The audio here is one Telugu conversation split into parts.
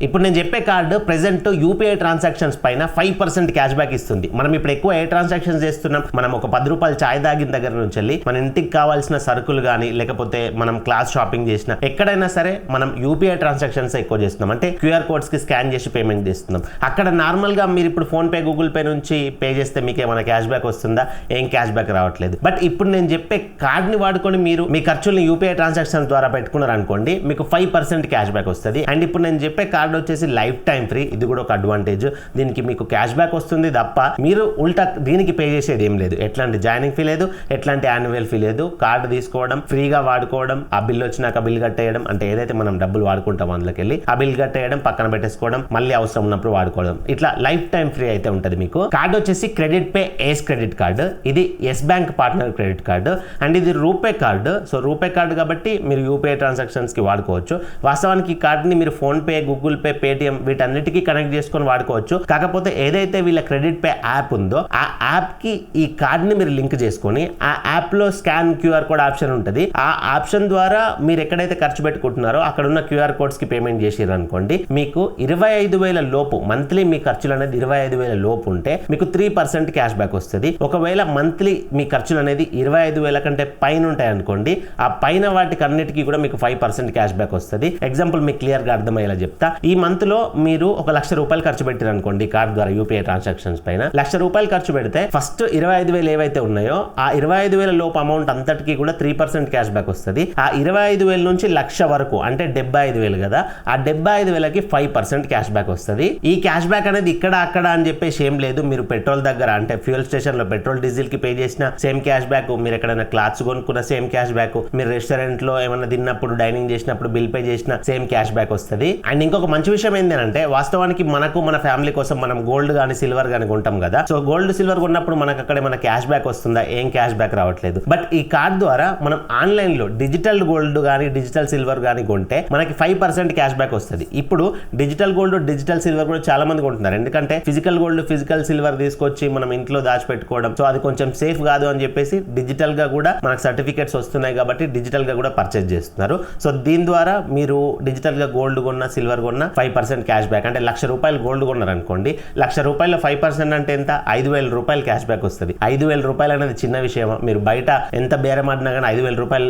ఇప్పుడు నేను చెప్పే కార్డు ప్రెజెంట్ యూపీఐ ట్రాన్సాక్షన్స్ పైన 5% క్యాష్ బ్యాక్ ఇస్తుంది. మనం ఇప్పుడు ఎక్కువ ఏ ట్రాన్సాక్షన్స్ చేస్తున్నాం, మనం ఒక 10 రూపాయలు చాయ్ తాగిన దగ్గర నుంచి వెళ్ళి మన ఇంటికి కావాల్సిన సరుకులు కానీ లేకపోతే మనం క్లాస్ షాపింగ్ చేసినా ఎక్కడైనా సరే మనం యూపీఐ ట్రాన్సాక్షన్స్ ఎక్కువ చేస్తున్నాం. అంటే క్యూఆర్ కోడ్స్ కి స్కాన్ చేసి పేమెంట్ చేస్తున్నాం. అక్కడ నార్మల్ గా మీరు ఇప్పుడు ఫోన్ పే గూగుల్ పే నుంచి పే చేస్తే మీకు ఏమైనా క్యాష్ బ్యాక్ వస్తుందా? ఏం క్యాష్ బ్యాక్ రావట్లేదు. బట్ ఇప్పుడు నేను చెప్పే కార్డ్ని వాడుకొని మీరు మీ ఖర్చుల్ని యూపీఐ ట్రాన్సాక్షన్స్ ద్వారా పెట్టుకున్నారు అనుకోండి, మీకు 5% క్యాష్ బ్యాక్ వస్తుంది. అండ్ ఇప్పుడు నేను చెప్పే కార్డ్ వచ్చేసి లైఫ్ టైం ఫ్రీ. ఇది కూడా ఒక అడ్వాంటేజ్. దీనికి మీకు క్యాష్ బ్యాక్ వస్తుంది తప్ప మీరు ఉల్టా దీనికి పే చేసేది ఏం లేదు. ఎట్లాంటి జాయినింగ్ ఫీ లేదు, ఎట్లాంటి యాన్యువల్ ఫీ లేదు. కార్డు తీసుకోవడం, ఫ్రీగా వాడుకోవడం, ఆ బిల్ వచ్చినాక బిల్ కట్టేయడం, అంటే ఏదైతే మనం డబ్బులు వాడుకుంటాం అందులోకి వెళ్ళి ఆ బిల్ కట్టేయడం, పక్కన పెట్టేసుకోవడం, మళ్ళీ అవసరం ఉన్నప్పుడు వాడుకోవడం, ఇట్లా లైఫ్ టైం ఫ్రీ అయితే ఉంటుంది మీకు. కార్డు వచ్చేసి credit pay ace credit card. ఇది Yes Bank partner credit card. And ఇది RuPay card. So RuPay card కాబట్టి మీరు యూపీఐ ట్రాన్సాక్షన్స్ కి వాడుకోవచ్చు. వాస్తవానికి ఈ కార్డుని మీరు phone pay, Google pay, Paytm వీటన్నిటికీ కనెక్ట్ చేసుకొని వాడుకోవచ్చు. కాకపోతే ఏదైతే వీళ్ళ క్రెడిట్ పే యాప్ ఉందో ఆ యాప్ కి ఈ కార్డ్ ని మీరు లింక్ చేసుకొని ఆ యాప్ లో స్కాన్ క్యూఆర్ కోడ్ ఆప్షన్ ఉంటుంది. ఆ ఆప్షన్ ద్వారా మీరు ఎక్కడైతే ఖర్చు పెట్టుకుంటున్నారో అక్కడ ఉన్న క్యూఆర్ కోడ్స్ కి పేమెంట్ చేసారు అనుకోండి, మీకు 25,000 లోపు మంత్లీ మీ ఖర్చులు అనేది 25,000 లోపు ఉంటే మీకు 3% క్యాష్ బ్యాక్ వస్తుంది. ఒకవేళ మంత్లీ మీ ఖర్చులు అనేది 25,000 కంటే పైన ఉంటాయి అనుకోండి, ఆ పైన వాటికి అన్నిటికీ కూడా మీకు 5% క్యాష్ బ్యాక్ వస్తుంది. ఎగ్జాంపుల్ మీకు క్లియర్ గా అర్థమయ్యేలా చెప్తా. ఈ మంత్ లో మీరు ఒక 1,00,000 రూపాయలు ఖర్చు పెట్టారు అనుకోండి కార్డ్ ద్వారా యూపీఐ ట్రాన్సాక్షన్స్ పైన. 1,00,000 రూపాయలు ఖర్చు పెడితే ఫస్ట్ 25,000 ఏవైతే ఉన్నాయో ఆ 25,000 లోపు అమౌంట్ అంతటికి కూడా 3% క్యాష్ బ్యాక్ వస్తుంది. ఆ 25,000 నుంచి 1,00,000 వరకు అంటే 75,000 కదా, ఆ 75,000కి 5% క్యాష్ బ్యాక్ వస్తుంది. ఈ క్యాష్ బ్యాక్ అనేది ఇక్కడ అక్కడ అని చెప్పేసి ఏం లేదు. మీరు పెట్రోల్ దగ్గర అంటే ఫ్యూయల్ స్టేషన్ లో పెట్రోల్ డీజిల్ కి పే చేసిన సేమ్ క్యాష్ బ్యాక్, మీరు ఎక్కడైనా క్లాత్స్ కొనుక్కున్న సేమ్ క్యాష్ బ్యాక్, మీరు రెస్టారెంట్ లో ఏమైనా తిన్నప్పుడు డైనింగ్ చేసినప్పుడు బిల్ పే చేసిన సేమ్ క్యాష్ బ్యాక్ వస్తుంది. అండ్ ఇంకొక మంచి విషయం ఏంటంటే వాస్తవానికి మనకు మన ఫ్యామిలీ కోసం మనం గోల్డ్ కానీ సిల్వర్ కానీ కొంటాం కదా. సో గోల్డ్ సిల్వర్ కొన్నప్పుడు మనకు అక్కడ మన క్యాష్ బ్యాక్ వస్తుందా? ఏం క్యాష్ బ్యాక్ రావట్లేదు. బట్ ఈ కార్డ్ ద్వారా మనం ఆన్లైన్ లో డిజిటల్ గోల్డ్ కానీ డిజిటల్ సిల్వర్ కానీ కొంటే మనకి 5% క్యాష్ బ్యాక్ వస్తుంది. ఇప్పుడు డిజిటల్ గోల్డ్ డిజిటల్ సిల్వర్ కూడా చాలా మంది కొంటున్నారు. ఎందుకంటే ఫిజికల్ గోల్డ్ ఫిజికల్ సిల్వర్ తీసుకొచ్చి మనం ఇంట్లో దాచిపెట్టుకోవడం, సో అది కొంచెం సేఫ్ కాదు అని చెప్పేసి డిజిటల్ గా కూడా మనకు సర్టిఫికేట్స్ వస్తున్నాయి కాబట్టి డిజిటల్ గా కూడా పర్చేజ్ చేస్తున్నారు. సో దీని ద్వారా మీరు డిజిటల్ గా గోల్డ్ కొన్నా సిల్వర్ కొన్నా 5% క్యాష్ బ్యాక్, అంటే 1,00,000 రూపాయలు గోల్డ్ కొన్నారు అనుకోండి, 1,00,000 రూపాయలు 5% అంటే ఎంత? 5,000 రూపాయలు క్యాష్ బ్యాక్ వస్తుంది. 5,000 రూపాయలు అనేది చిన్న విషయం. మీరు బయట ఎంత బేరమాడినా కానీ 5,000 రూపాయలు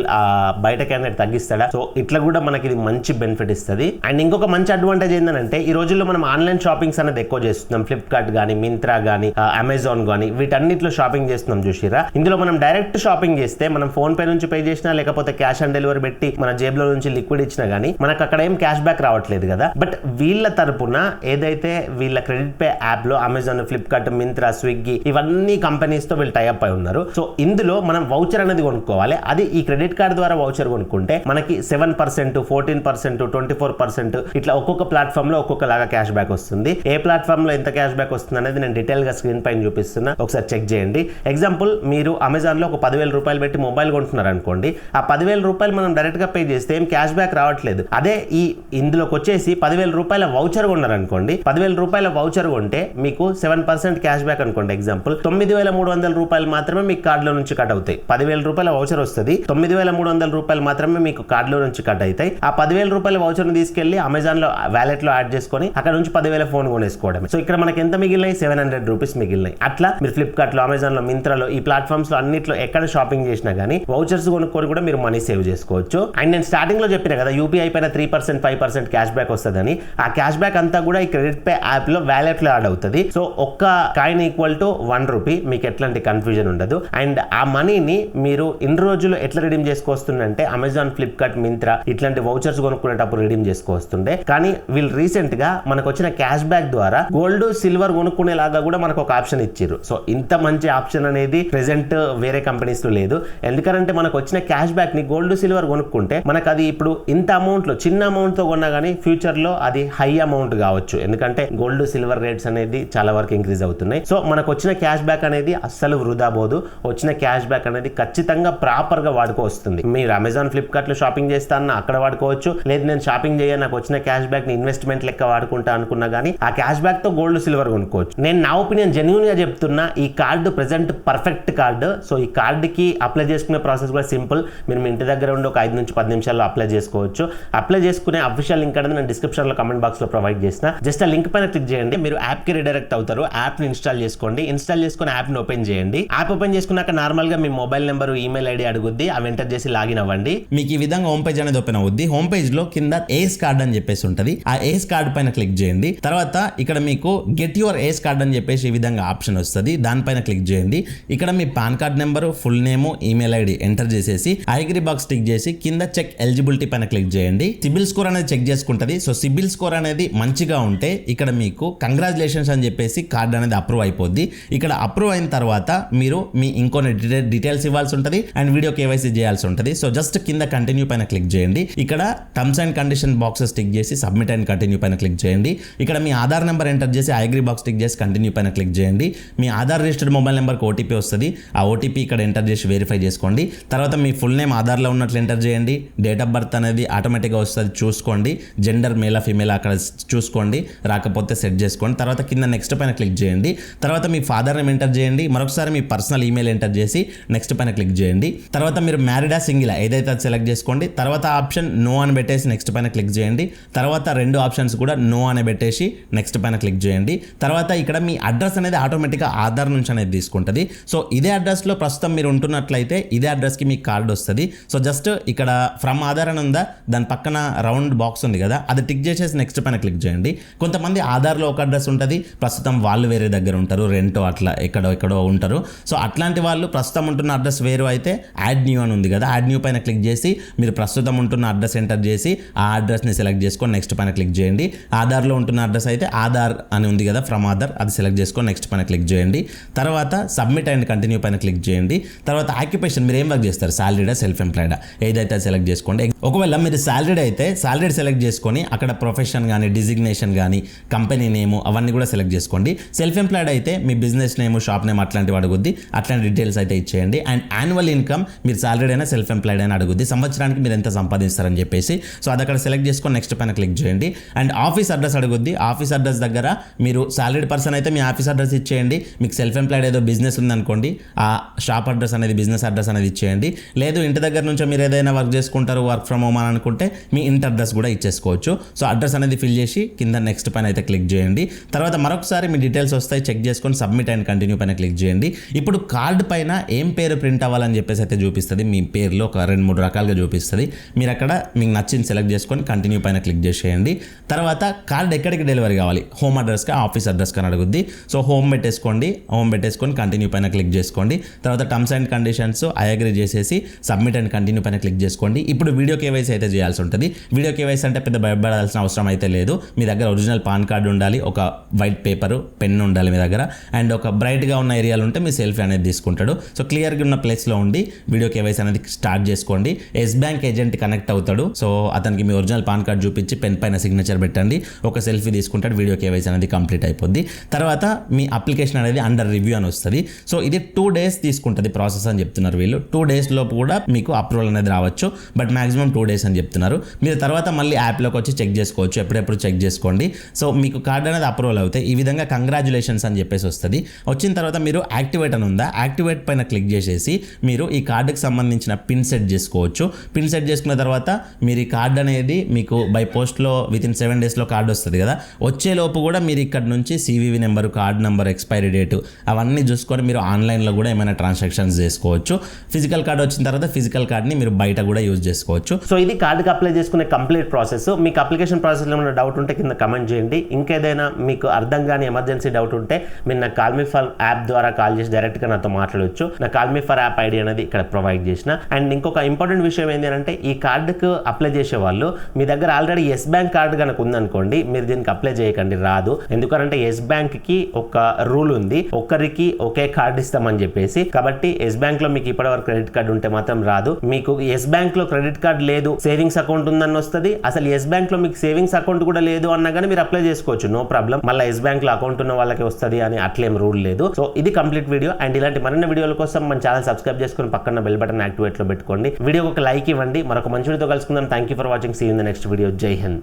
బయట క్యాండిడేట్ తగ్గిస్తాడా? సో ఇట్లా కూడా మనకి ఇది మంచి బెనిఫిట్ ఇస్తుంది. అండ్ ఇంకొక మంచి అడ్వాంటేజ్ ఏంటంటే ఈ రోజుల్లో మనం ఆన్లైన్ షాపింగ్స్ అనేది ఎక్కువ చేస్తున్నాం. ఫ్లిప్కార్ట్ కానీ, మింత్రా కానీ, అమెజాన్ కానీ వీటన్నిటిలో షాపింగ్ చేస్తున్నాం చూసిరా. ఇందులో మనం డైరెక్ట్ షాపింగ్ చేస్తే మనం ఫోన్ పే నుంచి పే చేసినా లేకపోతే క్యాష్ ఆన్ డెలివరీ పెట్టి మన జేబులో నుంచి లిక్విడ్ ఇచ్చినా కానీ మనకు అక్కడ ఏం క్యాష్ బ్యాక్ రావట్లేదు కదా. బట్ వీళ్ళ తరపున ఏదైతే వీళ్ళ క్రెడిట్ పే యాప్ లో అమెజాన్, ఫ్లిప్కార్ట్, మింత్రా, స్విగ్గీ ఇవన్నీ కంపెనీస్ తో వీళ్ళు టైఅప్ అయి ఉన్నారు. సో ఇందులో మనం వౌచర్ అనేది కొనుక్కోవాలి. అది ఈ క్రెడిట్ కార్డ్ ద్వారా వౌచర్ కొనుక్కుంటే మనకి 7%, 14%, 24% ఇట్లా ఒక్కొక్క ప్లాట్ఫామ్ లో ఒక్కొక్క లాగా క్యాష్ బ్యాక్ వస్తుంది. ఏ ప్లాట్ఫామ్ లో ఎంత క్యాష్ బ్యాక్ వస్తుంది అనేది నేను డీటెయిల్ గా స్క్రీన్ పైన చూపిస్తున్నా, ఒకసారి చెక్ చేయండి. ఎగ్జాంపుల్ మీరు అమెజాన్ లో ఒక 10,000 రూపాయలు పెట్టి మొబైల్ కొంటున్నారు అనుకోండి, ఆ 10,000 రూపాయలు మనం డైరెక్ట్ గా పే చేస్తే ఏం క్యాష్ బ్యాక్ రావట్లేదు. అదే ఈ ఇందులోకి వచ్చేసి 10,000 రూపాయల వౌచర్ కొన్నారు అనుకోండి, 10,000 రూపాయల వౌచర్ కొంటే మీకు 7% క్యాష్ బ్యాక్ అనుకోండి. ఎగ్జాంపుల్ 9,300 రూపాయలు మాత్రమే మీకు కార్డులో నుంచి కట్ అవుతాయి. 10,000 రూపాయల వౌచర్ వస్తుంది, 9,300 రూపాయలు మాత్రమే మీకు కార్డులో నుంచి కట్ అవుతాయి. ఆ 10,000 రూపాయల వౌచర్ ని తీసుకెళ్లి అమెజాన్ లో వ్యాలెట్ లో యాడ్ చేసుకొని అక్కడ నుంచి 10,000 ఫోన్ కొనేసుకోవడం. సో ఇక్కడ మనకి ఎంత మిగిలినాయి? 700 రూపీస్ మిగిలినాయి. అట్లా మీరు ఫ్లిప్కార్ట్ లో, అమెజాన్ లో, మింత్రాలో ఈ ప్లాట్ఫామ్స్ లో అన్నిట్లో ఎక్కడ షాపింగ్ చేసినా గానీ వౌచర్స్ కొనుక్కొని కూడా మీరు మనీ సేవ్ చేసుకోవచ్చు. అండ్ నేను స్టార్టింగ్ లో చెప్పిన కదా యూపీఐ పైన 3%, 5% క్యాష్ బ్యాక్ వస్తుందని. ఆ క్యాష్ బ్యాక్ అంతా కూడా ఈ క్రెడిట్ పే యాప్ లో వ్యాలెట్ లో యాడ్ అవుతుంది. సో ఒక్క కాయిన్ ఈక్వల్ టు 1 రూపీ. మీకు ఎట్లాంటి కన్ఫ్యూజన్ ఉండదు. అండ్ ఆ మనీని మీరు ఇన్ని రోజులు ఎట్లా రిడీమ్ చేసుకోవస్తుందంటే అమెజాన్, ఫ్లిప్కార్ట్, మింత్రా ఇట్లాంటి వౌచర్స్ కొనుక్కునేటప్పుడు రిడీమ్ చేసుకోవస్తుండే. కానీ వీళ్ళు రీసెంట్ గా మనకు వచ్చిన క్యాష్ బ్యాక్ ద్వారా గోల్డ్ సిల్వర్ కొనుక్కునేలాగా కూడా మనకు ఒక ఆప్షన్ ఇచ్చారు. సో ఇంత మంచి ఆప్షన్ అనేది ప్రెసెంట్ వేరే కంపెనీస్ లో లేదు. ఎందుకంటే మనకు వచ్చిన క్యాష్ బ్యాక్ ని గోల్డ్ సిల్వర్ కొనుక్కుంటే మనకు అది ఇప్పుడు ఇంత అమౌంట్ లో చిన్న అమౌంట్ తో కొన్నా కానీ ఫ్యూచర్ లో అది హై అమౌంట్ కావచ్చు. ఎందుకంటే గోల్డ్ సిల్వర్ రేట్స్ అనేది చాలా వరకు ఇంక్రీజ్ అవుతున్నాయి. సో మనకు వచ్చిన క్యాష్ బ్యాక్ అనేది అస్సలు వృధా పోదు. వచ్చిన క్యాష్ బ్యాక్ అనేది ఖచ్చితంగా ప్రాపర్ గా వాడుకోవస్తుంది. మీరు అమెజాన్, ఫ్లిప్కార్ట్ లో షాపింగ్ చేస్తాను అక్కడ వాడుకోవచ్చు. లేదు నేను షాపింగ్ చేయ నాకు వచ్చిన క్యాష్ బ్యాక్ ని ఇన్వెస్ట్మెంట్ లెక్క వాడుకుంటా అనుకున్నా కానీ ఆ క్యాష్ బ్యాక్ తో గోల్డ్ సిల్వర్ కొనుక్కోవచ్చు. నేను నా ఒపీనియన్ జెన్యూన్ గా చెప్తున్నా, ఈ card present perfect card. So ఈ కార్డుకి అప్లై చేసుకునే ప్రాసెస్ కూడా సింపుల్. మీరు మీ ఇంటి దగ్గర ఉండి ఒక 5 నుంచి 10 నిమిషాల్లో అప్లై చేసుకోవచ్చు. అప్లై చేసుకునే అఫీషియల్ లింక్ అనేది నేను డిస్క్రిప్షన్ డిస్క్రిప్షన్ లో కమెంట్ బాక్స్ లో ప్రొవైడ్ చేసిన. జస్ట్ ఆ లింక్ పైన క్లిక్ చేయండి, మీరు యాప్ కి రిడైరెక్ట్ అవుతారు. యాప్ ని ఇన్స్టాల్ చేసుకోండి. ఇన్స్టాల్ చేసుకుని యాప్ ని ఓపెన్ చేయండి. యాప్ ఓపెన్ చేసుకున్నాక నార్మల్ గా మీ మొబైల్ నెంబర్, ఈమెయిల్ ఐడి అడుగుద్ది. అవి ఎంటర్ చేసి లాగిన్ అవ్వండి. మీకు ఈ విధంగా హోమ్ పేజ్ అనేది ఓపెన్ అవుద్ది. హోమ్ పేజ్ లో కింద ఏస్ కార్డ్ అని చెప్పేసి ఉంటది. ఆ ఏస్ కార్డ్ పైన క్లిక్ చేయండి. తర్వాత ఇక్కడ మీకు గెట్ యువర్ ఏస్ కార్డ్ అని చెప్పేసి ఈ విధంగా ఆప్షన్ వస్తుంది. దానిపైన క్లిక్ చేయండి. ఇక్కడ మీ PAN card number, full name, email ID enter చేసేసి ఐగ్రీ బాక్స్ టిక్ చేసి కింద చెక్ ఎలిజిబిలిటీ పైన క్లిక్ చేయండి. సిబిల్ స్కోర్ అనేది చెక్ చేసుకుంటది. సో సిబిల్ స్కోర్ అనేది మంచిగా ఉంటే ఇక్కడ మీకు కంగ్రాచులేషన్స్ అని చెప్పేసి కార్డ్ అనేది అప్రూవ్ అయిపోద్ది. ఇక్కడ అప్రూవ్ అయిన తర్వాత మీరు మీ ఇంకొన్ని డీటెయిల్స్ ఇవ్వాల్సి ఉంటుంది అండ్ వీడియో కేవైసీ చేయాల్సి ఉంటుంది. సో జస్ట్ కింద కంటిన్యూ పైన క్లిక్ చేయండి. ఇక్కడ terms and condition boxes tick చేసి సబ్మిట్ అండ్ కంటిన్యూ పైన క్లిక్ చేయండి. ఇక్కడ మీ ఆధార్ నెంబర్ ఎంటర్ చేసి ఐగ్రీ బాక్స్ టిక్ చేసి కంటిన్యూ పైన క్లిక్ చేయండి. మీ ఆధార్ రిజిస్టర్డ్ మొబైల్ నెంబర్కి ఓటీపీ వస్తుంది. ఆ ఓటీపీ ఇక్కడ ఎంటర్ చేసి వెరిఫై చేసుకోండి. తర్వాత మీ ఫుల్ నేమ్ ఆధార్లో ఉన్నట్లు ఎంటర్ చేయండి. డేట్ ఆఫ్ బర్త్ అనేది ఆటోమేటిక్గా వస్తుంది, చూసుకోండి. జెండర్ మేలా ఫీమేల్ అక్కడ చూసుకోండి, రాకపోతే సెట్ చేసుకోండి. తర్వాత కింద నెక్స్ట్ పైన క్లిక్ చేయండి. తర్వాత మీ ఫాదర్ నేమ్ ఎంటర్ చేయండి. మరొకసారి మీ పర్సనల్ ఈమెయిల్ ఎంటర్ చేసి నెక్స్ట్ పైన క్లిక్ చేయండి. తర్వాత మీరు మ్యారీడా సింగిల్ ఏదైతే అది సెలెక్ట్ చేసుకోండి. తర్వాత ఆప్షన్ నో అని పెట్టేసి నెక్స్ట్ పైన క్లిక్ చేయండి. తర్వాత రెండు ఆప్షన్స్ కూడా నో అని పెట్టేసి నెక్స్ట్ పైన క్లిక్ చేయండి. తర్వాత ఇక్కడ మీ అడ్రస్ అనేది ఆటోమేటిక్గా ఆధార్ నుంచి అనేది తీసుకుంటుంది. సో ఇదే అడ్రస్లో ప్రస్తుతం మీరు ఉంటున్నట్లయితే ఇదే అడ్రస్కి మీకు కార్డు వస్తుంది. సో జస్ట్ ఇక్కడ ఫ్రమ్ ఆధార్ అని ఉందా, దాని పక్కన రౌండ్ బాక్స్ ఉంది కదా, అది టిక్ చేసేసి నెక్స్ట్ పైన క్లిక్ చేయండి. కొంతమంది ఆధార్లో ఒక అడ్రస్ ఉంటుంది, ప్రస్తుతం వాళ్ళు వేరే దగ్గర ఉంటారు, రెంటో అట్లా ఎక్కడో ఉంటారు. సో అట్లాంటి వాళ్ళు ప్రస్తుతం ఉంటున్న అడ్రస్ వేరు అయితే యాడ్ న్యూ అని ఉంది కదా, యాడ్ న్యూ పైన క్లిక్ చేసి మీరు ప్రస్తుతం ఉంటున్న అడ్రస్ ఎంటర్ చేసి ఆ అడ్రస్ని సెలెక్ట్ చేసుకొని నెక్స్ట్ పైన క్లిక్ చేయండి. ఆధార్లో ఉంటున్న అడ్రస్ అయితే ఆధార్ అని ఉంది కదా, ఫ్రమ్ ఆధార్, అది సెలెక్ట్ చేసుకొని నెక్స్ట్ పైన క్లిక్ చేయండి. తర్వాత సబ్మిట్ అండ్ కంటిన్యూ పైన క్లిక్ చేయండి. తర్వాత ఆక్యుపేషన్ మీరు ఏం వర్క్ చేస్తారు, సాలరీడా సెల్ఫ్ ఎంప్లాయిడా ఏదైతే సెలెక్ట్ చేసుకోండి. ఒకవేళ మీరు సాలరీడ్ అయితే సాలరీడ్ సెలెక్ట్ చేసుకొని అక్కడ ప్రొఫెషన్ కానీ డిజిగ్నేషన్ కానీ కంపెనీ నేము అవన్నీ కూడా సెలెక్ట్ చేసుకోండి. సెల్ఫ్ ఎంప్లాయిడ్ అయితే మీ బిజినెస్ నేమ్, షాప్ నేమ్ అట్లాంటివి అడుగుద్ది. అట్లాంటి డీటెయిల్స్ అయితే ఇచ్చేయండి. అండ్ యాన్యువల్ ఇన్కమ్ మీరు సాలరీడ్ అయినా సెల్ఫ్ ఎంప్లాయిడ్ అయినా అడుగుద్ది, సంవత్సరానికి మీరు ఎంత సంపాదిస్తారని చెప్పేసి. సో అది అక్కడ సెలెక్ట్ చేసుకొని నెక్స్ట్ పైన క్లిక్ చేయండి. అండ్ ఆఫీస్ అడ్రస్ అడుగుద్ది. ఆఫీస్ అడ్రస్ దగ్గర మీరు సాలరీడ్ పర్సన్ అయితే మీ ఆఫీస్ అడ్రస్ ఇచ్చేయండి. మీకు సెల్ఫ్ ఎంప్లాయిడ్ ఏదో బిజినెస్ ఉందనుకోండి, ఆ షాప్ అడ్రస్ అనేది, బిజినెస్ అడ్రస్ అనేది ఇచ్చేయండి. లేదు ఇంటి దగ్గర నుంచి మీరు ఏదైనా వర్క్ చేసుకుంటారు, వర్క్ ఫ్రమ్ హోమ్ అని అనుకుంటే మీ ఇంటి అడ్రస్ కూడా ఇచ్చేసుకోవచ్చు. సో అడ్రస్ అనేది ఫిల్ చేసి కింద నెక్స్ట్ పైన అయితే క్లిక్ చేయండి. తర్వాత మరొకసారి మీ డీటెయిల్స్ వస్తాయి, చెక్ చేసుకొని సబ్మిట్ అండ్ కంటిన్యూ పైన క్లిక్ చేయండి. ఇప్పుడు కార్డ్ పైన ఏం పేరు ప్రింట్ అవ్వాలని చెప్పేసి అయితే చూపిస్తుంది. మీ పేరులో ఒక 2-3 రకాలుగా చూపిస్తుంది. మీరు అక్కడ మీకు నచ్చింది సెలెక్ట్ చేసుకొని కంటిన్యూ పైన క్లిక్ చేసేయండి. తర్వాత కార్డ్ ఎక్కడికి డెలివరీ కావాలి, హోమ్ అడ్రస్కి, ఆఫీస్ అడ్రస్కి అని అడుగుద్ది. సో హోమ్ పెట్టేసుకోండి. హోమ్ పెట్టేసుకొని కంటిన్యూ పైన క్లిక్ చేసుకోండి. తర్వాత terms and conditions I agree చేసేసి సబ్మిట్ అండ్ కంటిన్యూ పైన క్లిక్ చేసుకోండి. ఇప్పుడు వీడియో కేవైసీ అయితే చేయాల్సి ఉంటుంది. వీడియో కేవైసీ అంటే పెద్ద భయపడాల్సిన అవసరం అయితే లేదు. మీ దగ్గర ఒరిజినల్ పాన్ కార్డు ఉండాలి, ఒక వైట్ పేపరు, పెన్ ఉండాలి మీ దగ్గర, అండ్ ఒక బ్రైట్గా ఉన్న ఏరియాలు ఉంటే మీ సెల్ఫీ అనేది తీసుకుంటాడు. సో క్లియర్గా ఉన్న ప్లేస్లో ఉండి వీడియో కేవైసీ అనేది స్టార్ట్ చేసుకోండి. ఎస్ బ్యాంక్ ఏజెంట్ కనెక్ట్ అవుతాడు. సో అతనికి మీ ఒరిజినల్ పాన్ కార్డు చూపించి పెన్ పైన సిగ్నేచర్ పెట్టండి, ఒక సెల్ఫీ తీసుకుంటాడు, వీడియో కేవైసీ అనేది కంప్లీట్ అయిపోద్ది. తర్వాత మీ అప్లికేషన్ అనేది అండర్ రివ్యూ అని వస్తుంది. సో ఇది 2 days తీసుకుంటుంది ప్రాసెస్ అని చెప్తున్నారు వీళ్ళు. 2 days లోపు కూడా మీకు అప్రూవల్ అనేది రావచ్చు, బట్ మాక్సిమం 2 days అని చెప్తున్నారు. మీరు తర్వాత మళ్ళీ యాప్లోకి వచ్చి చెక్ చేసుకోవచ్చు, ఎప్పుడెప్పుడు చెక్ చేసుకోండి. సో మీకు కార్డ్ అనేది అప్రూవల్ అవుతాయి. ఈ విధంగా కంగ్రాచులేషన్స్ అని చెప్పేసి వస్తుంది. వచ్చిన తర్వాత మీరు యాక్టివేట్ అని ఉందా, యాక్టివేట్ పైన క్లిక్ చేసేసి మీరు ఈ కార్డుకి సంబంధించిన పిన్ సెట్ చేసుకోవచ్చు. పిన్ సెట్ చేసుకున్న తర్వాత మీరు ఈ కార్డ్ అనేది మీకు బై పోస్ట్లో వితిన్ 7 days కార్డు వస్తుంది కదా, వచ్చేలోపు కూడా మీరు ఇక్కడ నుంచి CVV number, card number, expiry date అవన్నీ చూసుకొని మీరు ఆన్లైన్లో కూడా ఏమైనా ట్రాన్సాక్షన్స్ చేసుకోవచ్చు. ఫిజికల్ కార్డ్ వచ్చిన తర్వాత ఫిజికల్ కార్డ్ని మీరు బయట కూడా యూజ్ చేసుకోవచ్చు. సో ఇది కార్డుకి అప్లై చేసుకునే కంప్లీట్ ప్రాసెస్. మీకు అప్లికేషన్ ప్రాసెస్లో ఏమైనా డౌట్ ఉంటే కింద కమెంట్ చేయండి. ఇంకేదైనా మీకు అర్థం కానీ ఎమర్జెన్సీ డౌట్ ఉంటే మీరు నా కాల్ మీ ఫర్ యాప్ ద్వారా కాల్ చేసి డైరెక్ట్గా నాతో మాట్లాడవచ్చు. నా call me for app ID అనేది ఇక్కడ ప్రొవైడ్ చేసిన. అండ్ ఇంకొక ఇంపార్టెంట్ విషయం ఏంటంటే ఈ కార్డుకు అప్లై చేసే వాళ్ళు మీ దగ్గర ఆల్రెడీ ఎస్ బ్యాంక్ కార్డు కనుక ఉందనుకోండి, మీరు దీనికి అప్లై చేయకండి, రాదు. ఎందుకంటే ఎస్ బ్యాంక్ కి ఒక రూల్ ఉంది, ఒక్కరికి ఒకే కార్డు ఇస్తామని చెప్పేసి. కాబట్టి ఎస్ బ్యాంక్ లో మీకు ఇప్పటివరకు క్రెడిట్ కార్డు ఉంటే మాత్రం రాదు. మీకు ఎస్ బ్యాంక్ లో క్రెడిట్ కార్డు లేదు, సేవింగ్స్ అకౌంట్ ఉందని వస్తుంది. అసలు ఎస్ బ్యాంక్ లో మీకు సేవింగ్స్ అకౌంట్ కూడా లేదు అన్నా కానీ మీరు అప్లై చేసుకోవచ్చు, నో ప్రాబ్లం. మళ్ళీ ఎస్ బ్యాంక్ లో అకౌంట్ ఉన్న వాళ్ళకి వస్తుంది అని అట్లేం రూల్ లేదు. సో ఇది కంప్లీట్ వీడియో. అండ్ ఇలాంటి మరిన్ని వీడియోల కోసం మన ఛానల్ సబ్స్క్రైబ్ చేసుకుని పక్కన బెల్ బటన్ యాక్టివేట్ లో పెట్టుకోండి. వీడియోకి ఒక లైక్ ఇవ్వండి. మరొక మంచి వీడియోతో కలుసుకుందాం. Thank you for watching. See you in the next video. Jai Hind.